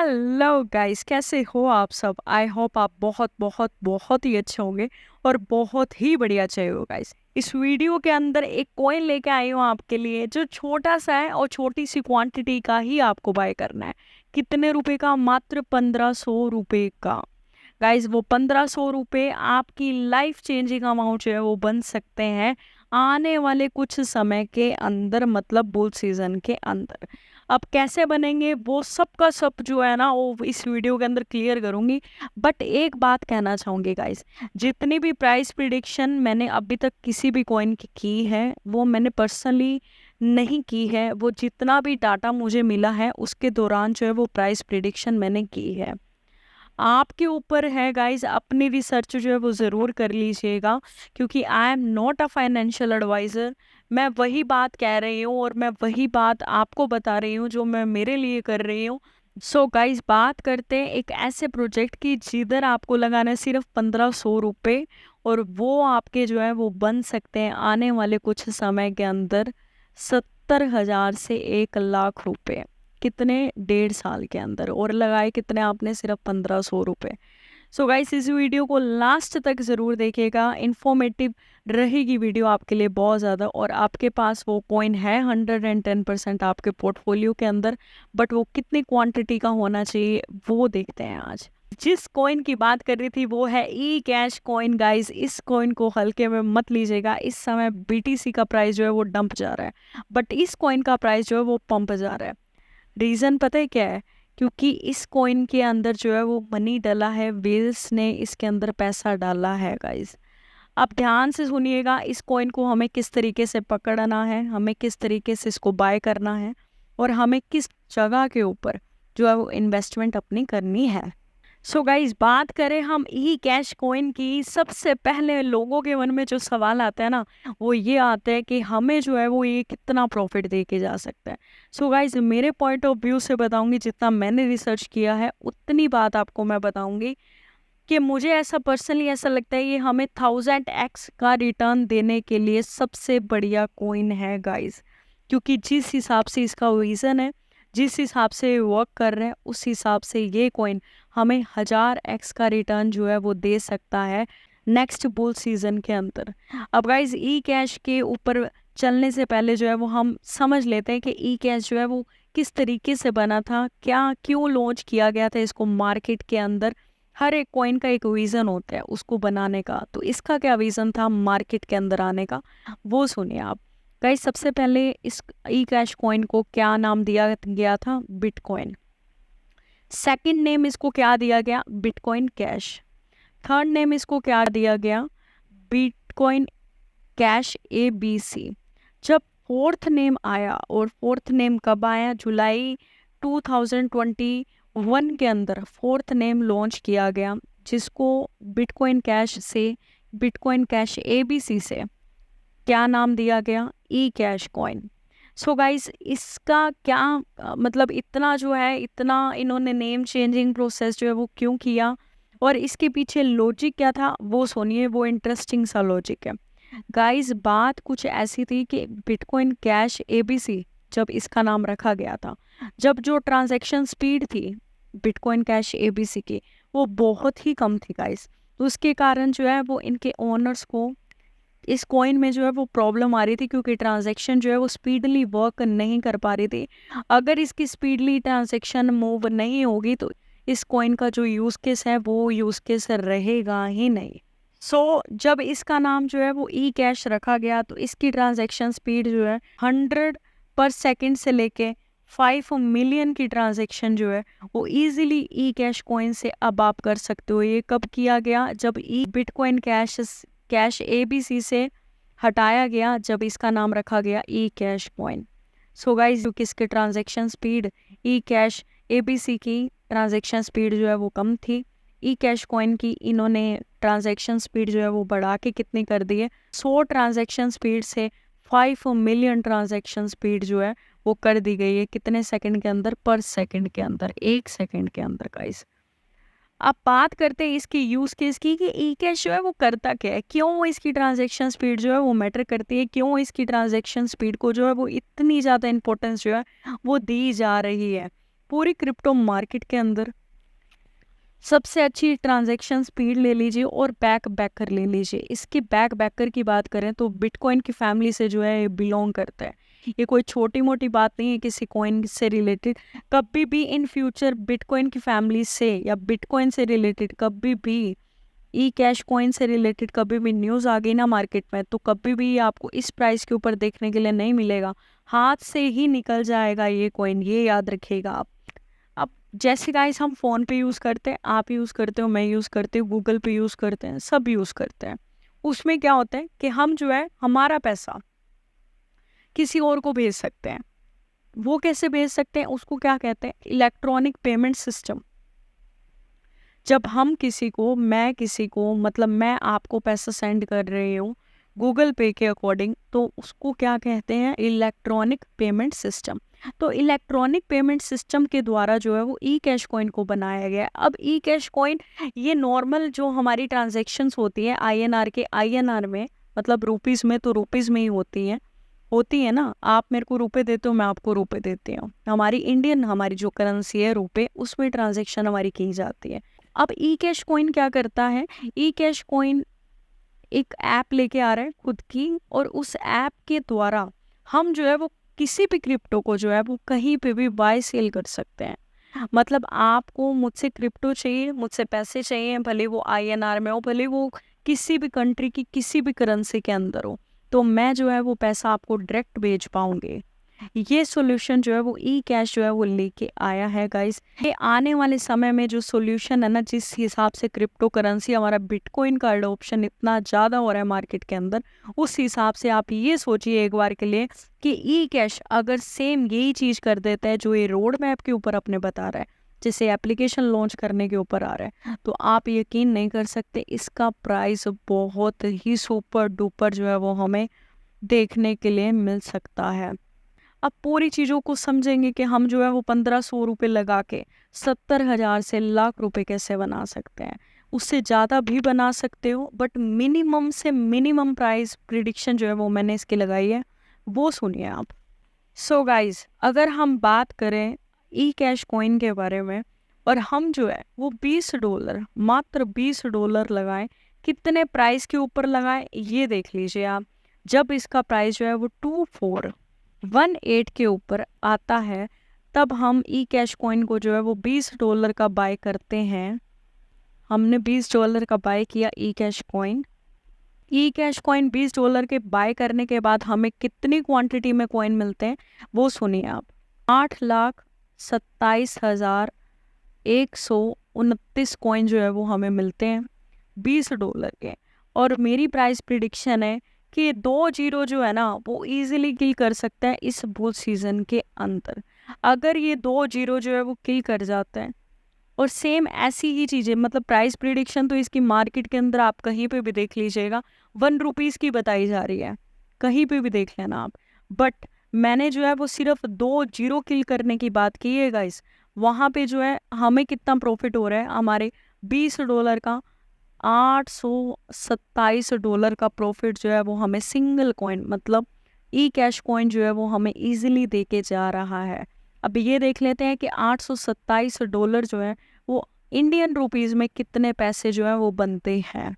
Hello guys, कैसे हो आप सब। आई होप आप बहुत बहुत बहुत ही अच्छे होंगे और बहुत ही बढ़िया चाहिए हो गाइस। इस वीडियो के अंदर एक कॉइन लेके आई हूँ आपके लिए जो छोटा सा है और छोटी सी क्वांटिटी का ही आपको बाय करना है। कितने रुपए का? मात्र 1500 रुपए का। गाइज वो 1500 रुपये आपकी लाइफ चेंजिंग अमाउंट जो है वो बन सकते हैं आने वाले कुछ समय के अंदर, मतलब बुल सीजन के अंदर। अब कैसे बनेंगे वो सब का सब जो है ना वो इस वीडियो के अंदर क्लियर करूंगी। बट एक बात कहना चाहूंगी गाइस, जितनी भी प्राइस प्रिडिक्शन मैंने अभी तक किसी भी कॉइन की है वो मैंने पर्सनली नहीं की है। वो जितना भी डाटा मुझे मिला है उसके दौरान जो है वो प्राइस प्रिडिक्शन मैंने की है। आपके ऊपर है गाइस, अपनी रिसर्च जो है वो ज़रूर कर लीजिएगा, क्योंकि I am not a financial advisor. मैं वही बात कह रही हूँ और मैं वही बात आपको बता रही हूँ जो मैं मेरे लिए कर रही हूँ। सो गाइस, बात करते हैं एक ऐसे प्रोजेक्ट की जिधर आपको लगाना है सिर्फ 1500 रुपये, और वो आपके जो है वो बन सकते हैं आने वाले कुछ समय के अंदर 70,000 से 1 लाख रुपए। कितने? 1.5 साल के अंदर। और लगाए कितने आपने? सिर्फ 1500 रुपये। सो गाइस, इस वीडियो को लास्ट तक ज़रूर देखिएगा, इन्फॉर्मेटिव रहेगी वीडियो आपके लिए बहुत ज़्यादा। और आपके पास वो कॉइन है 110% आपके पोर्टफोलियो के अंदर, बट वो कितनी क्वांटिटी का होना चाहिए वो देखते हैं आज। जिस कॉइन की बात कर रही थी वो है ई कैश कॉइन। गाइस, इस कॉइन को हल्के में मत लीजिएगा। इस समय बीटीसी का प्राइस जो है वो डंप जा रहा है, बट इस कॉइन का प्राइस जो है वो पंप जा रहा है। रीज़न पता है क्या है? क्योंकि इस कॉइन के अंदर जो है वो मनी डला है, वेल्स ने इसके अंदर पैसा डाला है गाइस। आप ध्यान से सुनिएगा, इस कॉइन को हमें किस तरीके से पकड़ना है, हमें किस तरीके से इसको बाय करना है, और हमें किस जगह के ऊपर जो है वो इन्वेस्टमेंट अपनी करनी है। सो गाइज, बात करें हम ई कैश कॉइन की, सबसे पहले लोगों के मन में जो सवाल आता है ना वो ये आता है कि हमें जो है वो ये कितना प्रॉफिट दे के जा सकता है। सो गाइज, मेरे पॉइंट ऑफ व्यू से बताऊंगी, जितना मैंने रिसर्च किया है उतनी बात आपको मैं बताऊंगी कि मुझे ऐसा पर्सनली ऐसा लगता है ये हमें 1000x का रिटर्न देने के लिए सबसे बढ़िया कॉइन है गाइज। क्योंकि जिस हिसाब से इसका विजन है, जिस हिसाब से वर्क कर रहे हैं, उस हिसाब से ये कॉइन हमें 1000x का रिटर्न जो है वो दे सकता है नेक्स्ट बुल सीजन के अंदर। अब गाइज, ई कैश के ऊपर चलने से पहले जो है वो हम समझ लेते हैं कि ई कैश जो है वो किस तरीके से बना था, क्या क्यों लॉन्च किया गया था इसको मार्केट के अंदर। हर एक कॉइन का एक विज़न होता है उसको बनाने का, तो इसका क्या विज़न था मार्केट के अंदर आने का, वो सुनिए आप। गाइस, सबसे पहले इस ई कैश कॉइन को क्या नाम दिया गया था? बिटकॉइन। सेकंड नेम इसको क्या दिया गया? Bitcoin cash. थर्ड नेम इसको क्या दिया गया? Bitcoin cash ABC। जब फोर्थ नेम आया, और फोर्थ नेम कब आया? जुलाई 2021 के अंदर फोर्थ नेम लॉन्च किया गया, जिसको बिटकॉइन कैश से, बिटकॉइन कैश ABC से क्या नाम दिया गया? ई कैश कॉइन। सो गाइस, इसका क्या मतलब, इतना जो है, इतना इन्होंने नेम चेंजिंग प्रोसेस जो है वो क्यों किया, और इसके पीछे लॉजिक क्या था वो सुनिए। वो इंटरेस्टिंग सा लॉजिक है गाइस। बात कुछ ऐसी थी कि बिटकॉइन कैश ABC जब इसका नाम रखा गया था, जब जो ट्रांजैक्शन स्पीड थी बिटकॉइन कैश ABC की वो बहुत ही कम थी गाइस। तो उसके कारण जो है वो इनके ओनर्स को इस कॉइन में जो है वो प्रॉब्लम आ रही थी, क्योंकि ट्रांजैक्शन जो है वो स्पीडली वर्क नहीं कर पा रही थी। अगर इसकी स्पीडली ट्रांजैक्शन मूव नहीं होगी तो इस कॉइन का जो यूज़ केस है वो यूज़ केस रहेगा ही नहीं। जब इसका नाम जो है वो ई कैश रखा गया तो इसकी ट्रांजैक्शन स्पीड जो है 100 पर सेकेंड से लेके 5 मिलियन की ट्रांजैक्शन जो है वो इजीली ई कैश कॉइन से अब आप कर सकते हो। ये कब किया गया? जब ई बिटकॉइन कैश ABC से हटाया गया, जब इसका नाम रखा गया ई कैश कॉइन। सो गाइस, जो किसके ट्रांजैक्शन स्पीड, ई कैश ABC की ट्रांजैक्शन स्पीड जो है वो कम थी। ई कैश कॉइन की इन्होंने ट्रांजैक्शन स्पीड जो है वो बढ़ा के कितनी कर दी है? 100 ट्रांजैक्शन स्पीड से 5 मिलियन ट्रांजैक्शन स्पीड जो है वो कर दी गई है। कितने सेकंड के अंदर? पर सेकंड के अंदर, 1 सेकंड के अंदर गाइस। अब बात करते हैं इसकी यूज केस की कि ई कैश जो है वो करता क्या है, क्यों इसकी ट्रांजैक्शन स्पीड जो है वो मैटर करती है, क्यों इसकी ट्रांजैक्शन स्पीड को जो है वो इतनी ज़्यादा इंपॉर्टेंस जो है वो दी जा रही है। पूरी क्रिप्टो मार्केट के अंदर सबसे अच्छी ट्रांजैक्शन स्पीड ले लीजिए और बैकर ले लीजिए। इसकी बैकर की बात करें तो बिटकॉइन की फैमिली से जो है ये बिलोंग करता है। ये कोई छोटी मोटी बात नहीं है किसी कॉइन से रिलेटेड। कभी भी इन फ्यूचर बिटकॉइन की फैमिली से या बिटकॉइन से रिलेटेड कभी भी ई कैश कॉइन से रिलेटेड कभी भी न्यूज़ आ गई ना मार्केट में, तो कभी भी ये आपको इस प्राइस के ऊपर देखने के लिए नहीं मिलेगा। हाथ से ही निकल जाएगा ये कॉइन, ये याद रखिएगा आप। अब जैसे गाइस हम फ़ोन पे यूज़ करते हैं, आप यूज़ करते हो, मैं यूज़ करती हूँ, गूगल पे यूज़ करते हैं, सब यूज़ करते हैं। उसमें क्या होता है कि हम जो है हमारा पैसा किसी और को भेज सकते हैं। वो कैसे भेज सकते हैं, उसको क्या कहते हैं, इलेक्ट्रॉनिक पेमेंट सिस्टम। जब हम किसी को, मैं किसी को, मतलब मैं आपको पैसा सेंड कर रही हूँ गूगल पे के अकॉर्डिंग, तो उसको क्या कहते हैं, इलेक्ट्रॉनिक पेमेंट सिस्टम। तो इलेक्ट्रॉनिक पेमेंट सिस्टम के द्वारा जो है वो ई कैश कॉइन को बनाया गया है। अब ई कैश कॉइन ये नॉर्मल जो हमारी ट्रांजैक्शंस होती है आईएनआर के, आईएनआर में मतलब रुपीज़ में, तो रुपीज़ में ही होती है ना। आप मेरे को रुपए देते हो, मैं आपको रुपए देती हूँ। हमारी इंडियन, हमारी जो करेंसी है रुपए, उसमें ट्रांजैक्शन हमारी की जाती है। अब ई कैश कॉइन क्या करता है, ई कैश कॉइन एक ऐप लेके आ रहा है खुद की, और उस ऐप के द्वारा हम जो है वो किसी भी क्रिप्टो को जो है वो कहीं पे भी बाय सेल कर सकते हैं। मतलब आपको मुझसे क्रिप्टो चाहिए, मुझसे पैसे चाहिए, भले वो आईएनआर में हो, भले वो किसी भी कंट्री की किसी भी करेंसी के अंदर हो, तो मैं जो है वो पैसा आपको डायरेक्ट भेज पाऊंगी। ये सॉल्यूशन जो है वो ई कैश जो है वो लेके आया है गाइस। ये आने वाले समय में जो सॉल्यूशन है ना, जिस हिसाब से क्रिप्टो करेंसी, हमारा बिटकॉइन का एडॉप्शन इतना ज़्यादा हो रहा है मार्केट के अंदर, उस हिसाब से आप ये सोचिए एक बार के लिए कि ई कैश अगर सेम यही चीज़ कर देता है जो ये रोड मैप के ऊपर अपने बता रहा है, जैसे एप्लीकेशन लॉन्च करने के ऊपर आ रहा है, तो आप यकीन नहीं कर सकते इसका प्राइस बहुत ही सुपर डुपर जो है वो हमें देखने के लिए मिल सकता है। अब पूरी चीज़ों को समझेंगे कि हम जो है वो 1500 रुपये लगा के 70,000 से लाख रुपए कैसे बना सकते हैं। उससे ज़्यादा भी बना सकते हो, बट मिनिमम से मिनिमम प्राइस प्रिडिक्शन जो है वो मैंने इसकी लगाई है, वो सुनिए आप। सो गाइज, अगर हम बात करें ई कैश कॉइन के बारे में, और हम जो है वो $20, मात्र $20 लगाएं, कितने प्राइस के ऊपर लगाएं ये देख लीजिए आप। जब इसका प्राइस जो है वो 2418 के ऊपर आता है, तब हम ई कैश कॉइन को जो है वो $20 का बाय करते हैं। हमने $20 का बाय किया ई कैश कॉइन। ई कैश कॉइन $20 के बाय करने के बाद हमें कितनी क्वांटिटी में कॉइन मिलते हैं वो सुनिए आप। 8,27,129 कॉइन जो है वो हमें मिलते हैं $20 के। और मेरी प्राइस प्रिडिक्शन है कि 2 जीरो जो है ना वो इजीली किल कर सकता है इस बुल सीजन के अंदर। अगर ये 2 जीरो जो है वो किल कर जाता है, और सेम ऐसी ही चीज़ें, मतलब प्राइस प्रिडिक्शन तो इसकी मार्केट के अंदर आप कहीं पे भी देख लीजिएगा, ₹1 की बताई जा रही है, कहीं पे भी देख लेना आप। बट मैंने जो है वो सिर्फ 2 जीरो किल करने की बात की है गाइस। वहाँ पे जो है हमें कितना प्रॉफिट हो रहा है, हमारे $20 का $827 का प्रॉफिट जो है वो हमें सिंगल कॉइन, मतलब ई कैश कॉइन जो है वो हमें इजीली दे के जा रहा है। अब ये देख लेते हैं कि $827 जो है वो इंडियन रुपीज़ में कितने पैसे जो है वो बनते हैं।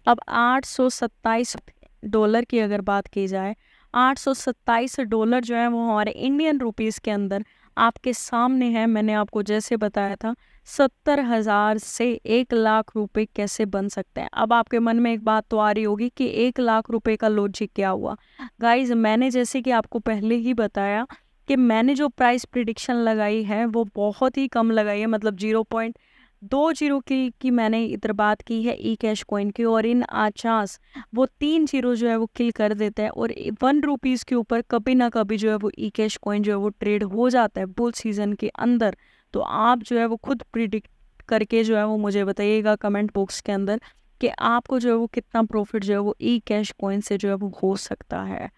अब $827 की अगर बात की जाए, $827 जो है वो हमारे इंडियन रुपीज़ के अंदर आपके सामने है। मैंने आपको जैसे बताया था 70,000 से 1 लाख रुपए कैसे बन सकते हैं। अब आपके मन में एक बात तो आ रही होगी कि 1 लाख रुपए का लॉजिक क्या हुआ। गाइज, मैंने जैसे कि आपको पहले ही बताया कि मैंने जो प्राइस प्रिडिक्शन लगाई है वो बहुत ही कम लगाई है, मतलब 0.20 की मैंने इधर बात की है ई कैश कॉइन की, और इन 50 वो 3 जीरो जो है वो किल कर देता है, और ₹1 के ऊपर कभी ना कभी जो है वो ई कैश कॉइन जो है वो ट्रेड हो जाता है बुल सीजन के अंदर। तो आप जो है वो खुद प्रिडिक्ट करके जो है वो मुझे बताइएगा कमेंट बॉक्स के अंदर कि आपको जो है वो कितना प्रॉफिट जो है वो ई कैश कॉइन से जो है वो हो सकता है।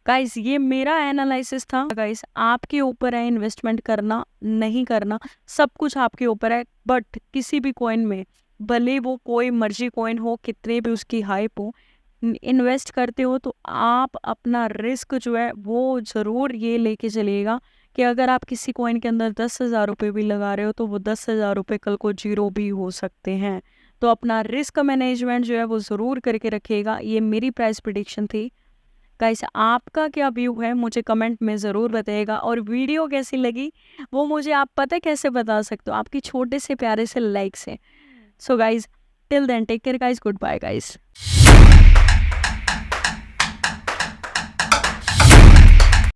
गाइस, ये मेरा एनालिसिस था। गाइस, आपके ऊपर है इन्वेस्टमेंट करना नहीं करना, सब कुछ आपके ऊपर है। बट किसी भी कॉइन में, भले वो कोई मर्जी कॉइन हो, कितने भी उसकी हाइप हो, इन्वेस्ट करते हो तो आप अपना रिस्क जो है वो ज़रूर ये लेके चलिएगा कि अगर आप किसी कॉइन के अंदर 10,000 रुपये भी लगा रहे हो तो वो 10,000 रुपये कल को जीरो भी हो सकते हैं। तो अपना रिस्क मैनेजमेंट जो है वो ज़रूर करके रखिएगा। ये मेरी प्राइस प्रिडिक्शन थी। गाइस आपका क्या व्यू है मुझे कमेंट में ज़रूर बताइएगा, और वीडियो कैसी लगी वो मुझे आप पता है कैसे बता सकते हो, आपकी छोटे से प्यारे से लाइक से। So guys till then take care guys, good bye guys.